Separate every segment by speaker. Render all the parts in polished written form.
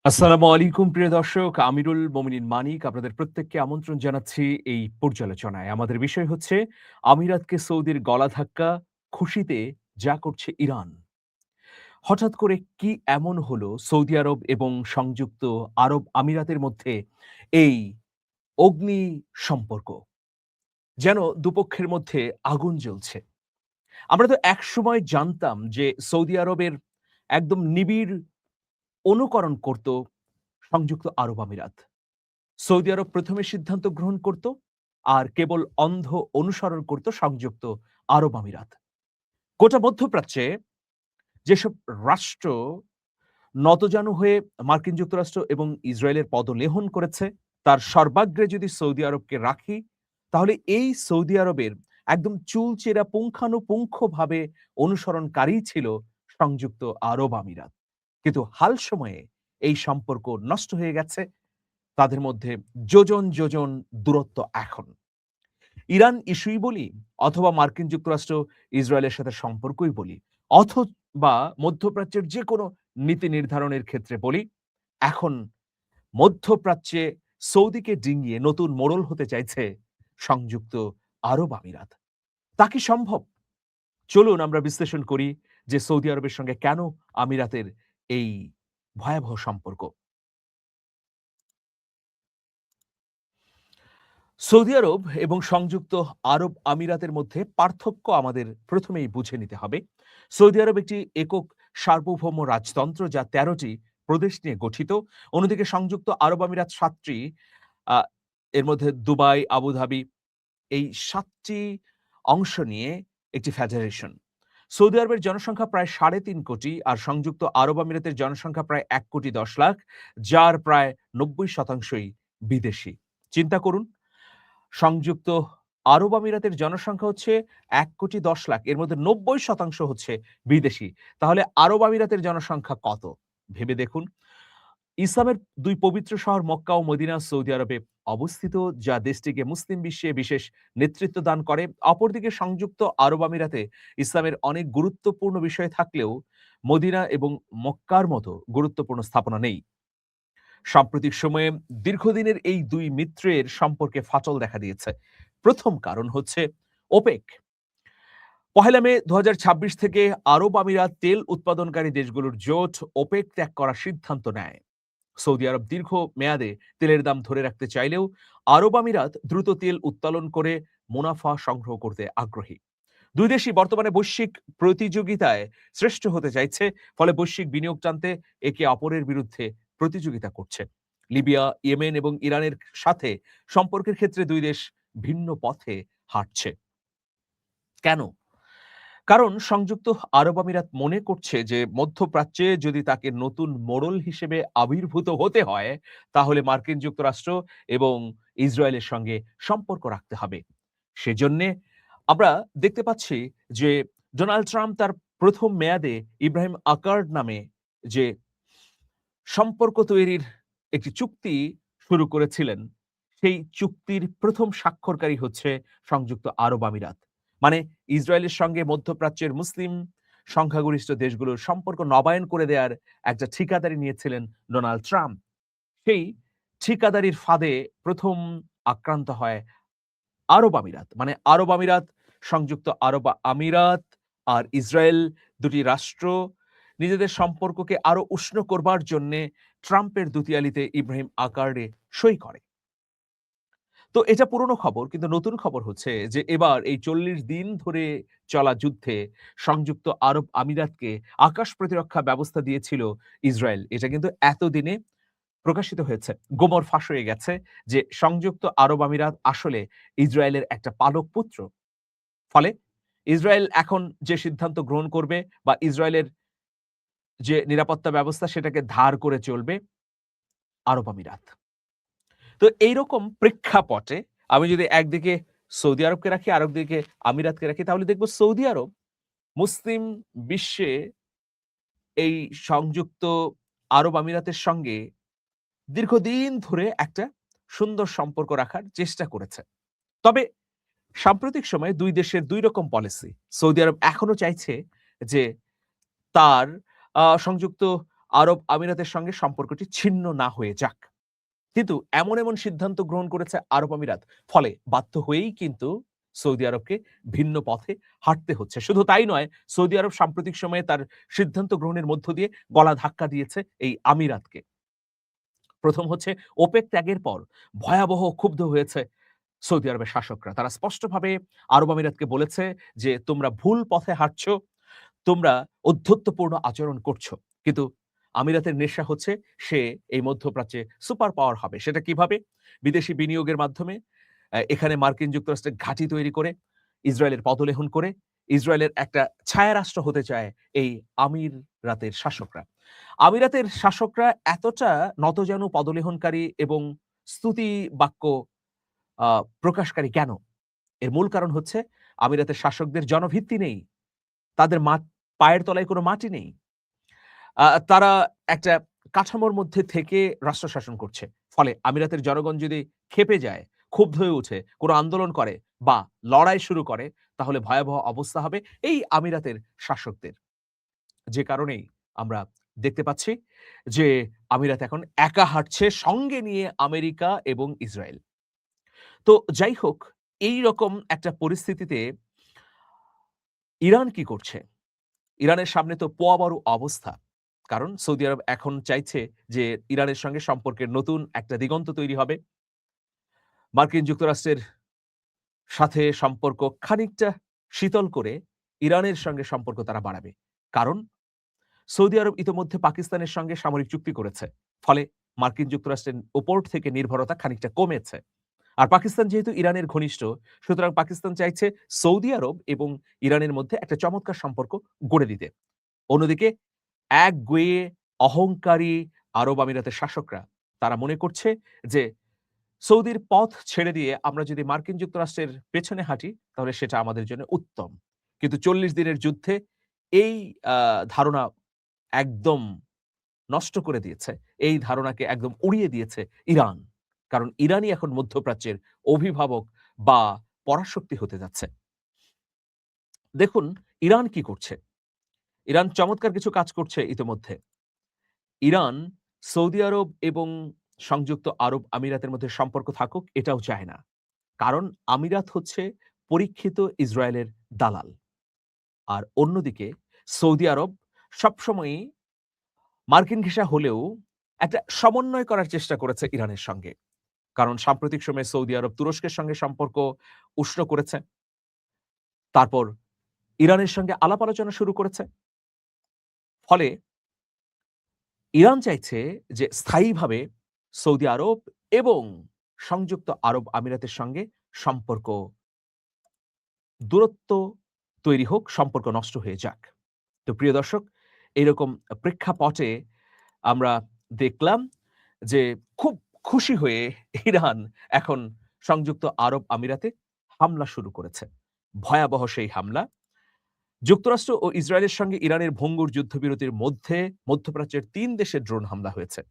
Speaker 1: আসসালামু আলাইকুম প্রিয় দর্শক, আমিরুল মোমিনিন মানিক আপনাদের প্রত্যেককে আমন্ত্রণ জানাচ্ছি এই পর্যালোচনায়। আমাদের বিষয় হচ্ছে আমিরাতকে সৌদির গলা ধাক্কা, খুশিতে যা করছে ইরান। হঠাৎ করে কি এমন হলো সৌদি আরব এবং সংযুক্ত আরব আমিরাতের মধ্যে এই অগ্নি সম্পর্ক? যেন দুপক্ষের মধ্যে আগুন জ্বলছে। আমরা তো একসময় জানতাম যে সৌদি আরবের একদম নিবিড় অনুকরণ করত সংযুক্ত আরব আমিরাত। সৌদি আরব প্রথমে সিদ্ধান্ত গ্রহণ করত আর কেবল অন্ধ অনুসরণ করত সংযুক্ত আরব আমিরাত। গোটা মধ্যপ্রাচ্যে যেসব রাষ্ট্র নতজানু হয়ে মার্কিন যুক্তরাষ্ট্র এবং ইসরায়েলের পদলেহন করেছে, তার সর্বাগ্রে যদি সৌদি আরবকে রাখি, তাহলে এই সৌদি আরবের একদম চুলচেরা পুঙ্খানুপুঙ্খভাবে অনুসরণকারী ছিল সংযুক্ত আরব আমিরাত। কিন্তু হাল সময়ে এই সম্পর্ক নষ্ট হয়ে গেছে। তাদের মধ্যে যোজন যোজন দূরত্ব এখন। ইরান ইস্যুই বলি, অথবা মার্কিন যুক্তরাষ্ট্র ইসরায়েলের সাথে সম্পর্কই বলি, অথবা মধ্যপ্রাচ্যের যেকোনো নীতি নির্ধারণের ক্ষেত্রে বলি, এখন মধ্যপ্রাচ্যে সৌদিকে ডিঙিয়ে নতুন মোড়ল হতে চাইছে সংযুক্ত আরব আমিরাত। তা কি সম্ভব? চলুন আমরা বিশ্লেষণ করি যে সৌদি আরবের সঙ্গে কেন আমিরাতের এই ভয়াবহ সম্পর্ক। সৌদি আরব এবং সংযুক্ত আরব আমিরাতের মধ্যে পার্থক্য আমাদের প্রথমেই বুঝে নিতে হবে। সৌদি আরব একটি একক সার্বভৌম রাজতন্ত্র যা ১৩টি প্রদেশ নিয়ে গঠিত। অন্যদিকে সংযুক্ত আরব আমিরাত ৭টি, আ এর মধ্যে দুবাই, আবুধাবি, এই ৭টি অংশ নিয়ে একটি ফেডারেশন। সৌদি আরবের জনসংখ্যা প্রায় ৩.৫ কোটি আর সংযুক্ত আরব আমিরাতের জনসংখ্যা প্রায় ১,১০,০০,০০০, যার প্রায় ৯০% বিদেশী। চিন্তা করুন, সংযুক্ত আরব আমিরাতের জনসংখ্যা হচ্ছে ১,১০,০০,০০০, এর মধ্যে ৯০% হচ্ছে বিদেশী। তাহলে আরব আমিরাতের জনসংখ্যা কত? ভেবে দেখুন। ইসলামের ২ পবিত্র শহর মক্কা ও মদিনা সৌদি আরবে অবস্থিত, যা দেশটিকে মুসলিম বিশ্বে বিশেষ নেতৃত্ব দান করে। অপরদিকে সংযুক্ত আরব আমিরাতে ইসলামের অনেক গুরুত্বপূর্ণ বিষয় থাকলেও মদিনা এবং মক্কার মতো গুরুত্বপূর্ণ স্থাপনা নেই। সাম্প্রতিক সময়ে দীর্ঘদিনের এই ২ মিত্রের সম্পর্কে ফাটল দেখা দিয়েছে। প্রথম কারণ হচ্ছে ওপেক। ১লা মে ২০২৬ থেকে আরব আমিরাত তেল উৎপাদনকারী দেশগুলোর জোট ওপেক ত্যাগ করার সিদ্ধান্ত নেয়। সৌদি আরব দীর্ঘ মেয়াদে তেলের দাম ধরে রাখতে চাইলেও আরব আমিরাত দ্রুত তেল উত্তোলন করে মুনাফা সংগ্রহ করতে আগ্রহী। দুই দেশই বর্তমানে বৈশ্বিক প্রতিযোগিতায় শ্রেষ্ঠ হতে চাইছে, ফলে বৈশ্বিক বিনিয়োগ টানতে একে অপরের বিরুদ্ধে প্রতিযোগিতা করছে। লিবিয়া, ইয়েমেন এবং ইরানের সাথে সম্পর্কের ক্ষেত্রে দুই দেশ ভিন্ন পথে হাঁটছে। কেন? কারণ সংযুক্ত আরব আমিরাত মনে করছে যে মধ্যপ্রাচ্যে যদি তাকে নতুন মোড়ল হিসেবে আবির্ভূত হতে হয়, তাহলে মার্কিন যুক্তরাষ্ট্র এবং ইসরায়েলের সঙ্গে সম্পর্ক রাখতে হবে। সেজন্যে আমরা দেখতে পাচ্ছি যে ডোনাল্ড ট্রাম্প তার প্রথম মেয়াদে ইব্রাহিম আকার্ড নামে যে সম্পর্ক তৈরির একটি চুক্তি শুরু করেছিলেন, সেই চুক্তির প্রথম স্বাক্ষরকারী হচ্ছে সংযুক্ত আরব আমিরাত। মানে ইসরায়েলের সঙ্গে মধ্যপ্রাচ্যের মুসলিম সংখ্যাগরিষ্ঠ দেশগুলোর সম্পর্ক নবায়ন করে দেওয়ার একটা ঠিকাদারি নিয়েছিলেন ডোনাল্ড ট্রাম্প। সেই ঠিকাদারির ফাঁদে প্রথম আক্রান্ত হয় আরব আমিরাত। মানে আরব আমিরাত, সংযুক্ত আরব আমিরাত আর ইসরায়েল, দুটি রাষ্ট্র নিজেদের সম্পর্ককে আরো উষ্ণ করবার জন্যে ট্রাম্পের দুতিয়ালিতে ইব্রাহিম আকার্ডে সই করে। তো এটা পুরনো খবর, কিন্তু নতুন খবর হচ্ছে যে এবার এই ৪০ দিন ধরে চলা যুদ্ধে সংযুক্ত আরব আমিরাতকে আকাশ প্রতিরক্ষা ব্যবস্থা দিয়েছিল ইসরায়েল। এটা কিন্তু এতদিনে প্রকাশিত হয়েছে। গোমর ফাঁস হয়ে গেছে যে সংযুক্ত আরব আমিরাত আসলে ইসরায়েলের একটা পালক পুত্র। ফলে ইসরায়েল এখন যে সিদ্ধান্ত গ্রহণ করবে বা ইসরায়েলের যে নিরাপত্তা ব্যবস্থা সেটাকে ধার করে চলবে আরব আমিরাত। তো এইরকম প্রেক্ষাপটে আমি যদি একদিকে সৌদি আরবকে রাখি, আরেকদিকে আমিরাতকে রাখি, তাহলে দেখব সৌদি আরব মুসলিম বিশ্বে এই সংযুক্ত আরব আমিরাতের সঙ্গে দীর্ঘদিন ধরে একটা সুন্দর সম্পর্ক রাখার চেষ্টা করেছে। তবে সাম্প্রতিক সময়ে ২ দেশের ২ রকম পলিসি। সৌদি আরব এখনো চাইছে যে তার সংযুক্ত আরব আমিরাতের সঙ্গে সম্পর্কটি ছিন্ন না হয়ে যাক। কিন্তু এমন সিদ্ধান্ত গ্রহণ করেছে আরব আমিরাত। ফলে বাধ্য হয়েই কিন্তু সৌদি আরবকে ভিন্ন পথে হাঁটতে হচ্ছে। শুধু তাই নয়, সৌদি আরব সাম্প্রতিক সময়ে তার সিদ্ধান্ত গ্রহণের মধ্য দিয়ে গলা ধাক্কা দিয়েছে এই আমিরাতকে। প্রথম হচ্ছে ওপেক ত্যাগের পর ভয়াবহ ক্ষুব্ধ হয়েছে সৌদি আরবের শাসকরা। তারা স্পষ্টভাবে আরব আমিরাতকে বলেছে যে, "তোমরা ভুল পথে হাঁটছো, তোমরা অধ্যত্বপূর্ণ আচরণ করছো।" কিন্তু আমিরাতের নেশা হচ্ছে সে এই মধ্যপ্রাচ্যে সুপার পাওয়ার হবে। সেটা কিভাবে? বিদেশি বিনিয়োগের মাধ্যমে, এখানে মার্কিন যুক্তরাষ্ট্রের ঘাঁটি তৈরি করে, ইসরায়েলের পদলেহন করে, ইসরায়েলের একটা ছায়ারাষ্ট্র হতে চায় এই আমিরাতের শাসকরা। আমিরাতের শাসকরা এতটা নতজানু, পদলেহনকারী এবং স্তুতি বাক্য আ প্রকাশকারী কেন? এর মূল কারণ হচ্ছে আমিরাতের শাসকদের জনভিত্তি নেই। তাদের পায়ের তলায় কোনো মাটি নেই। তারা একটা কাঠামোর মধ্যে থেকে রাষ্ট্র শাসন করছে। ফলে আমিরাতের জনগণ যদি ক্ষেপে যায়, ক্ষুব্ধ হয়ে উঠে, কোনো আন্দোলন করে বা লড়াই শুরু করে, তাহলে ভয়াবহ অবস্থা হবে এই আমিরাতের শাসকদের। যে কারণেই আমরা দেখতে পাচ্ছি যে আমিরাত এখন একা হাঁটছে, সঙ্গে নিয়ে আমেরিকা এবং ইসরায়েল। তো যাই হোক, এইরকম একটা পরিস্থিতিতে ইরান কি করছে? ইরানের সামনে তো পোয়াবারু অবস্থা। কারণ সৌদি আরব এখন চাইছে যে ইরানের সঙ্গে সম্পর্কের নতুন একটা দিগন্ত তৈরি হবে। মার্কিন যুক্তরাষ্ট্রের সাথে সম্পর্ক খানিকটা শীতল করে ইরানের সঙ্গে সম্পর্ক তারা বাড়াবে। কারণ সৌদি আরব ইতোমধ্যে পাকিস্তানের সঙ্গে সামরিক চুক্তি করেছে। ফলে মার্কিন যুক্তরাষ্ট্রের উপর থেকে নির্ভরতা খানিকটা কমেছে। আর পাকিস্তান যেহেতু ইরানের ঘনিষ্ঠ, সুতরাং পাকিস্তান চাইছে সৌদি আরব এবং ইরানের মধ্যে একটা চমৎকার সম্পর্ক গড়ে দিতে। অন্যদিকে একগুঁয়ে অহংকারী আরব আমিরাতের শাসকরা তারা মনে করছে যে সৌদির পথ ছেড়ে দিয়ে আমরা যদি মার্কিন যুক্তরাষ্ট্রের পেছনে হাঁটি তাহলে সেটা আমাদের জন্য উত্তম। কিন্তু ৪০ দিনের যুদ্ধে এই ধারণা একদম নষ্ট করে দিয়েছে। এই ধারণাকে একদম উড়িয়ে দিয়েছে ইরান। কারণ ইরানই এখন মধ্যপ্রাচ্যের অভিভাবক বা পরাশক্তি হতে যাচ্ছে। দেখুন ইরান কি করছে? ইরান চমৎকার কিছু কাজ করছে ইতিমধ্যে। ইরান সৌদি আরব এবং সংযুক্ত আরব আমিরাতের মধ্যে সম্পর্ক থাকুক এটাও চায় না। কারণ আমিরাত হচ্ছে পরীক্ষিত ইসরায়েলের দালাল। আর অন্যদিকে সৌদি আরব সবসময়ই মার্কিন ঘেঁষা হলেও একটা সমন্বয় করার চেষ্টা করেছে ইরানের সঙ্গে। কারণ সাম্প্রতিক সময়ে সৌদি আরব তুরস্কের সঙ্গে সম্পর্ক উষ্ণ করেছে। তারপর ইরানের সঙ্গে আলাপ আলোচনা শুরু করেছে। ফলে ইরান চাইছে যে স্থায়ীভাবে সৌদি আরব এবং সংযুক্ত আরব আমিরাতের সঙ্গে সম্পর্ক দূরত্ব তৈরি হোক, সম্পর্ক নষ্ট হয়ে যাক। তো প্রিয় দর্শক, এইরকম প্রেক্ষাপটে আমরা দেখলাম যে খুব খুশি হয়ে ইরান এখন সংযুক্ত আরব আমিরাতে হামলা শুরু করেছে। ভয়াবহ সেই হামলা। যুক্তরাষ্ট্র ও ইসরায়েলের সঙ্গে ইরানের ভঙ্গুর যুদ্ধবিরতির মধ্যে মধ্যপ্রাচ্যের ৩ দেশে ড্রোন হামলা হয়েছে।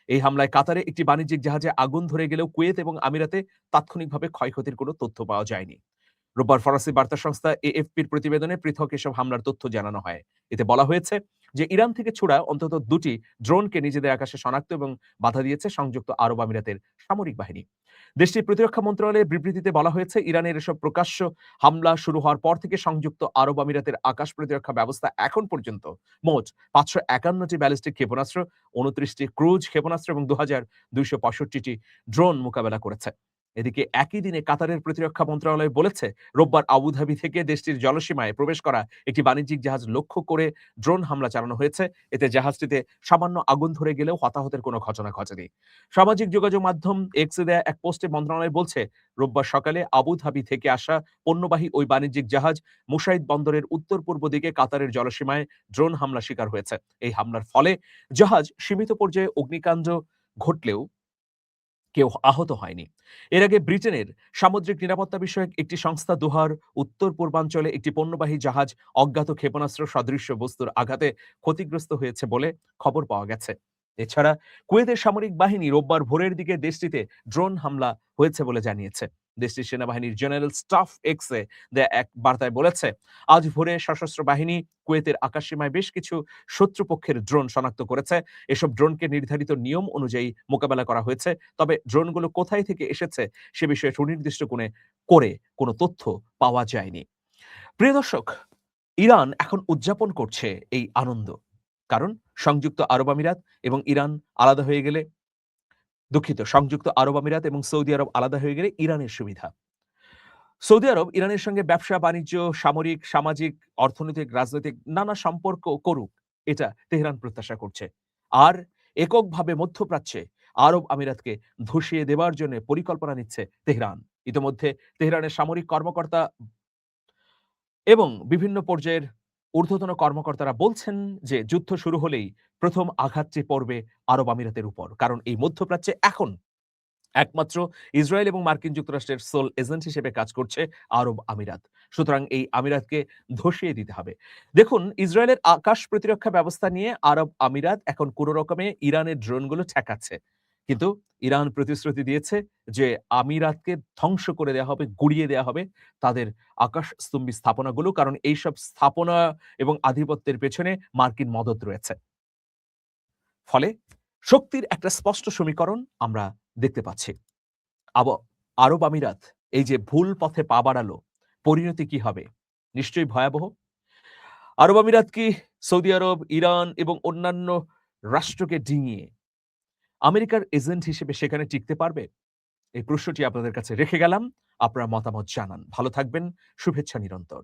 Speaker 1: এই হামলায় কাতারে একটি বাণিজ্যিক জাহাজে আগুন ধরে গেলেও কুয়েত এবং আমিরাতে তাৎক্ষণিকভাবে ক্ষয়ক্ষতির কোনো তথ্য পাওয়া যায়নি। রোববার ফরাসি বার্তা সংস্থা এএফপির প্রতিবেদনে পৃথক এসব হামলার তথ্য জানানো হয়। এতে বলা হয়েছে যে ইরান থেকে ছোড়া অন্তত ২টি ড্রোনকে নিজেদের আকাশে শনাক্ত এবং বাধা দিয়েছে সংযুক্ত আরব আমিরাতের সামরিক বাহিনী। দেশটির প্রতিরক্ষা মন্ত্রণালয়ের বিবৃতিতে বলা হয়েছে, ইরানের এসব প্রকাশ্য হামলা শুরু হওয়ার পর থেকে সংযুক্ত আরব আমিরাতের আকাশ প্রতিরক্ষা ব্যবস্থা এখন পর্যন্ত মোট ৫৫১টি ব্যালিস্টিক ক্ষেপণাস্ত্র, ২৯টি ক্রুজ ক্ষেপণাস্ত্র এবং ২,২৬৫টি ড্রোন মোকাবেলা করেছে। এদিকে একই দিনে কাতারের প্রতিরক্ষা মন্ত্রণালয় বলেছে, রোববার আবুধাবি থেকে দেশটির জলসীমায় প্রবেশ করা একটি বাণিজ্যিক জাহাজ লক্ষ্য করে ড্রোন হামলা চালানো হয়েছে। এতে জাহাজটিতে সামান্য আগুন ধরে গেলেও হতাহতের কোনো ঘটনা ঘটেনি। সামাজিক যোগাযোগ মাধ্যম এক্সে দেয়া এক পোস্টে মন্ত্রণালয় বলছে, রোববার সকালে আবুধাবি থেকে আসা পণ্যবাহী ওই বাণিজ্যিক জাহাজ মুশাইদ বন্দরের উত্তর-পূর্ব দিকে কাতারের জলসীমায় ড্রোন হামলা শিকার হয়েছে। এই হামলার ফলে জাহাজ সীমিত পর্যায়ে অগ্নিকাণ্ড ঘটলেও কেউ আহত হয়নি। এর আগে ব্রিটেনের সামুদ্রিক নিরাপত্তা বিষয়ক একটি সংস্থা দোহার উত্তর-পূর্বাঞ্চলে একটি পণ্যবাহী জাহাজ অজ্ঞাত ক্ষেপণাস্ত্র সদৃশ্য বস্তুর আঘাতে ক্ষতিগ্রস্ত হয়েছে বলে খবর পাওয়া গেছে। এছাড়া কুয়েতের সামরিক বাহিনী রোববার ভোরের দিকে দেশটিতে ড্রোন হামলা হয়েছে বলে জানিয়েছে। দেশটির সেনাবাহিনীর জেনারেল স্টাফ এক্সে দেয়া এক বার্তায় বলেছে, আজ ভোরে সশস্ত্র বাহিনী কুয়েতের আকাশসীমায় বেশ কিছু শত্রুপক্ষের ড্রোন শনাক্ত করেছে। এসব ড্রোনকে নির্ধারিত নিয়ম অনুযায়ী মোকাবেলা করা হয়েছে। তবে ড্রোনগুলো কোথায় থেকে এসেছে সে বিষয়ে সুনির্দিষ্ট কোনো তথ্য পাওয়া যায়নি। প্রিয় দর্শক, ইরান এখন উদযাপন করছে এই আনন্দ। কারণ সংযুক্ত আরব আমিরাত এবং ইরান আলাদা হয়ে গেলে সংযুক্ত আরব আমিরাত এবং সৌদি আরব আলাদা হয়ে গেলে ইরানের সুবিধা। সৌদি আরব ইরানের সঙ্গে ব্যবসা, বাণিজ্য, সামরিক, সামাজিক, অর্থনৈতিক, রাজনৈতিক নানা সম্পর্ক করুক, এটা তেহরান প্রত্যাশা করছে। আর এককভাবে মধ্যপ্রাচ্যে আরব আমিরাতকে ধসিয়ে দেবার জন্য পরিকল্পনা নিচ্ছে তেহরান। ইতোমধ্যে তেহরানের সামরিক কর্মকর্তা এবং বিভিন্ন পর্যায়ের ঊর্ধ্বতন কর্মকর্তারা বলছেন যে যুদ্ধ শুরু হলেই প্রথম আঘাতটি পড়বে আরব আমিরাতের উপর। কারণ এই মধ্যপ্রাচ্যে এখন একমাত্র ইসরায়েল এবং মার্কিন যুক্তরাষ্ট্রের সোল এজেন্ট হিসেবে কাজ করছে আরব আমিরাত। সুতরাং এই আমিরাতকে ধসিয়ে দিতে হবে। দেখুন, ইসরায়েলের আকাশ প্রতিরক্ষা ব্যবস্থা নিয়ে আরব আমিরাত এখন কোন রকমে ইরানের ড্রোনগুলো ঠেকাচ্ছে। কিন্তু ইরান প্রতিশ্রুতি দিয়েছে যে আমিরাতকে ধ্বংস করে দেয়া হবে, গুড়িয়ে দেয়া হবে তাদের আকাশস্তম্ভী স্থাপনাগুলো। কারণ এইসব স্থাপনা এবং আধিপত্যের পেছনে মার্কিন মদদ রয়েছে। ফলে শক্তির একটা স্পষ্ট সমীকরণ আমরা দেখতে পাচ্ছি। আব আরব আমিরাত এই যে ভুল পথে পা বাড়ালো, পরিণতি কি হবে? নিশ্চয়ই ভয়াবহ। আরব আমিরাত কি সৌদি আরব, ইরান এবং অন্যান্য রাষ্ট্রকে ডিঙিয়ে আমেরিকার এজেন্ট হিসেবে সেখানে টিকতে পারবে? এই প্রশ্নটি আপনাদের কাছে রেখে গেলাম। আপনার মতামত জানান। ভালো থাকবেন। শুভেচ্ছা নিরন্তর।